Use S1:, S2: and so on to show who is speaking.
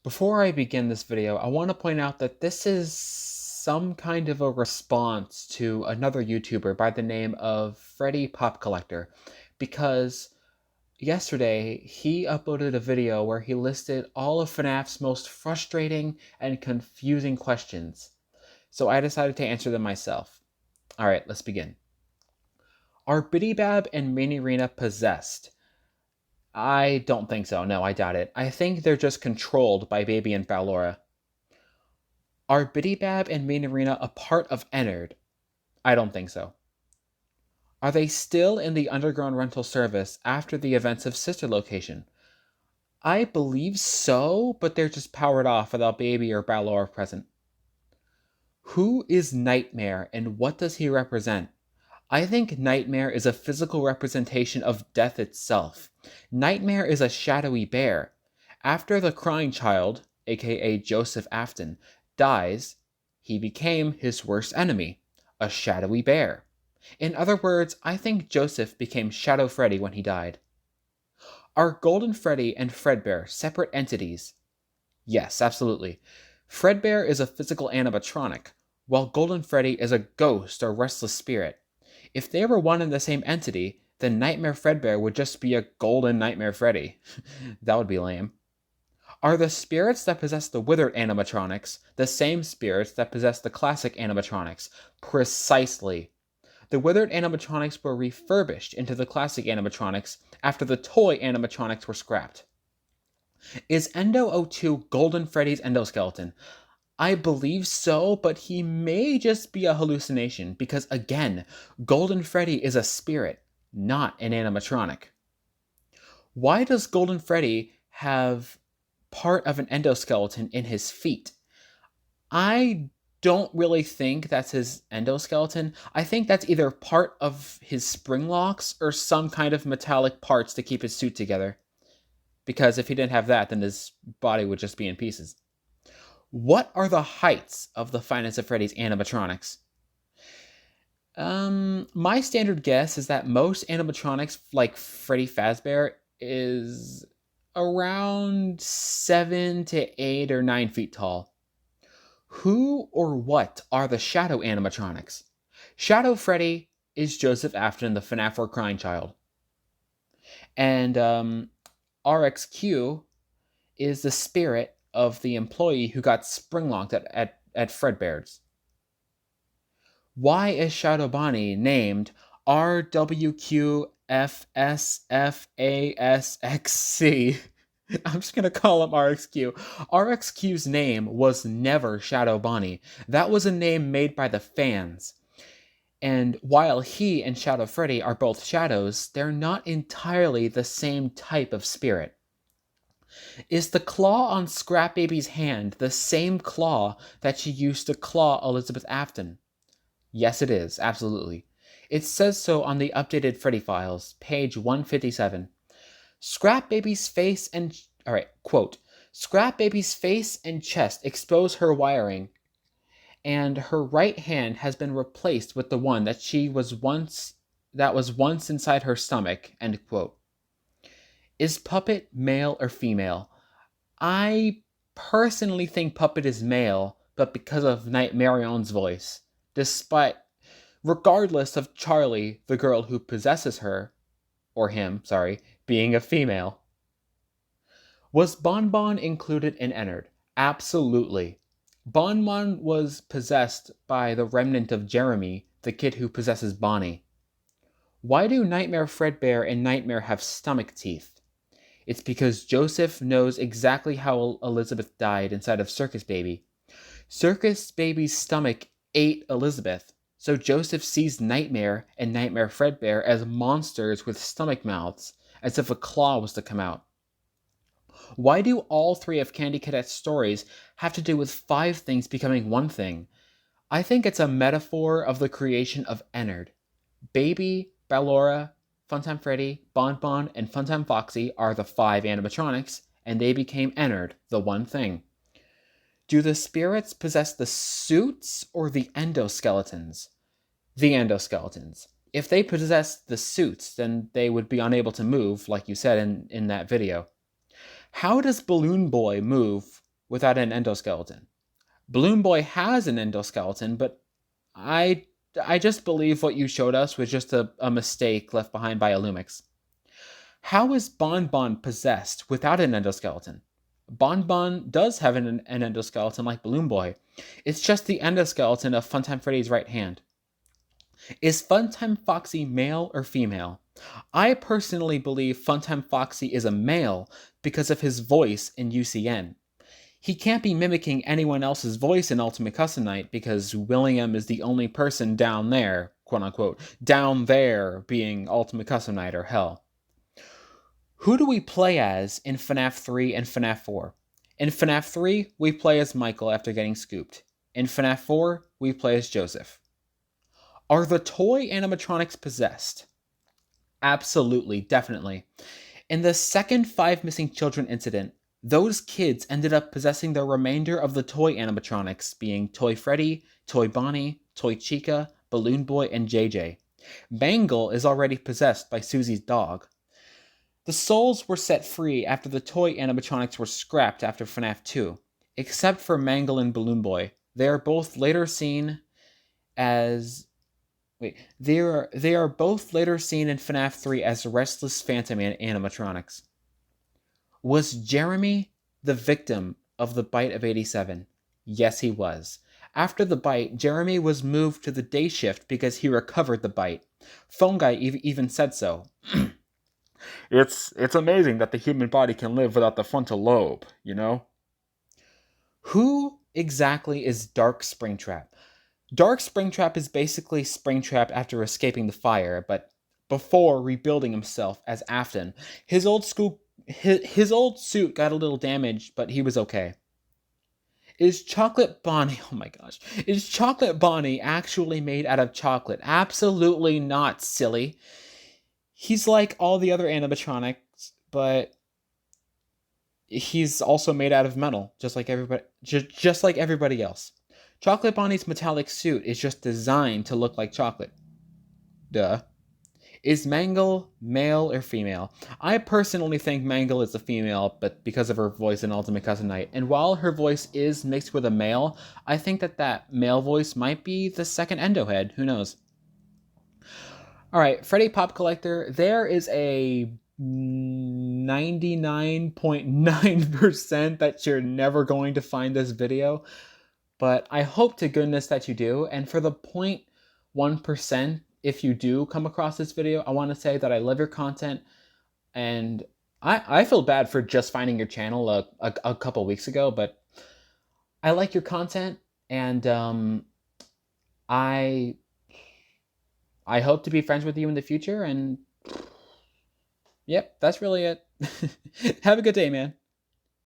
S1: Before I begin this video, I want to point out that this is some kind of a response to another YouTuber by the name of FreddyPopCollector, because yesterday he uploaded a video where he listed all of FNaF's most frustrating and confusing questions. So I decided to answer them myself. Alright, let's begin. Are Bidybab and Minirina possessed? I don't think so. No, I doubt it. I think they're just controlled by Baby and Ballora. Are Bidybab and Minarina a part of Ennard? I don't think so. Are they still in the underground rental service after the events of Sister Location? I believe so, but they're just powered off without Baby or Ballora present. Who is Nightmare and what does he represent? I think Nightmare is a physical representation of death itself. Nightmare is a shadowy bear. After the crying child, aka Joseph Afton, dies, he became his worst enemy, a shadowy bear. In other words, I think Joseph became Shadow Freddy when he died. Are Golden Freddy and Fredbear separate entities? Yes, absolutely. Fredbear is a physical animatronic, while Golden Freddy is a ghost or restless spirit. If they were one and the same entity, then Nightmare Fredbear would just be a Golden Nightmare Freddy. That would be lame. Are the spirits that possess the withered animatronics the same spirits that possess the classic animatronics? Precisely. The withered animatronics were refurbished into the classic animatronics after the toy animatronics were scrapped. Is Endo 02 Golden Freddy's endoskeleton? I believe so, but he may just be a hallucination because, again, Golden Freddy is a spirit, not an animatronic. Why does Golden Freddy have part of an endoskeleton in his feet? I don't really think that's his endoskeleton. I think that's either part of his spring locks or some kind of metallic parts to keep his suit together. Because if he didn't have that, then his body would just be in pieces. What are the heights of the Finest of Freddy's animatronics? My standard guess is that most animatronics, like Freddy Fazbear, is around 7 to 8 or 9 feet tall. Who or what are the Shadow animatronics? Shadow Freddy is Joseph Afton, the FNaF 4 crying child. And RXQ is the spirit of the employee who got springlocked at Fredbear's. Why is Shadow Bonnie named RWQFSFASXC? I'm just going to call him RXQ. RXQ's name was never Shadow Bonnie. That was a name made by the fans. And while he and Shadow Freddy are both shadows, they're not entirely the same type of spirit. Is the claw on Scrap Baby's hand the same claw that she used to claw Elizabeth Afton? Yes, it is, absolutely. It says so on the updated Freddy files, page 157. Scrap Baby's face and... quote, Scrap Baby's face and chest expose her wiring, and her right hand has been replaced with the one that was once inside her stomach, end quote. Is Puppet male or female? I personally think Puppet is male, but because of Marion's voice. Regardless of Charlie, the girl who possesses her, or him, being a female. Was Bonbon included in Ennard? Absolutely. Bonbon was possessed by the remnant of Jeremy, the kid who possesses Bonnie. Why do Nightmare Fredbear and Nightmare have stomach teeth? It's because Joseph knows exactly how Elizabeth died inside of Circus Baby. Circus Baby's stomach ate Elizabeth, so Joseph sees Nightmare and Nightmare Fredbear as monsters with stomach mouths, as if a claw was to come out. Why do all three of Candy Cadet's stories have to do with 5 things becoming one thing? I think it's a metaphor of the creation of Ennard. Baby, Ballora, Funtime Freddy, Bonbon, and Funtime Foxy are the 5 animatronics, and they became Ennard, the one thing. Do the spirits possess the suits or the endoskeletons? The endoskeletons. If they possessed the suits, then they would be unable to move, like you said in that video. How does Balloon Boy move without an endoskeleton. Balloon Boy has an endoskeleton, but I just believe what you showed us was just a mistake left behind by Illumix. How is Bon Bon possessed without an endoskeleton? Bon Bon does have an endoskeleton like Balloon Boy. It's just the endoskeleton of Funtime Freddy's right hand. Is Funtime Foxy male or female? I personally believe Funtime Foxy is a male because of his voice in UCN. He can't be mimicking anyone else's voice in Ultimate Custom Night because William is the only person down there, quote unquote, down there being Ultimate Custom Night or hell. Who do we play as in FNaF 3 and FNaF 4? In FNaF 3, we play as Michael after getting scooped. In FNaF 4, we play as Joseph. Are the toy animatronics possessed? Absolutely, definitely. In the second 5 Missing Children incident, those kids ended up possessing the remainder of the toy animatronics, being Toy Freddy, Toy Bonnie, Toy Chica, Balloon Boy, and JJ. Mangle is already possessed by Susie's dog. The souls were set free after the toy animatronics were scrapped after FNaF 2, except for Mangle and Balloon Boy. They are both later seen as... They are both later seen in FNaF 3 as Restless Phantom animatronics. Was Jeremy the victim of the bite of 87? Yes, he was. After the bite, Jeremy was moved to the day shift because he recovered the bite. Phone Guy even said so. It's amazing that the human body can live without the frontal lobe, you know? Who exactly is Dark Springtrap? Dark Springtrap is basically Springtrap after escaping the fire, but before rebuilding himself as Afton. His old suit got a little damaged, but he was okay. Is Chocolate Bonnie, oh my gosh, is Chocolate Bonnie actually made out of chocolate? Absolutely not, silly. He's like all the other animatronics, but he's also made out of metal, just like everybody else. Chocolate Bonnie's metallic suit is just designed to look like chocolate. Duh. Is Mangle male or female? I personally think Mangle is a female, but because of her voice in Ultimate Custom Night. And while her voice is mixed with a male, I think that male voice might be the second Endo head. Who knows? Alright, Freddy Pop Collector, there is a 99.9% that you're never going to find this video, but I hope to goodness that you do. And for the 0.1%, if you do come across this video, I want to say that I love your content, and I feel bad for just finding your channel a couple weeks ago, but I like your content, and I hope to be friends with you in the future, and yep, that's really it. Have a good day, man.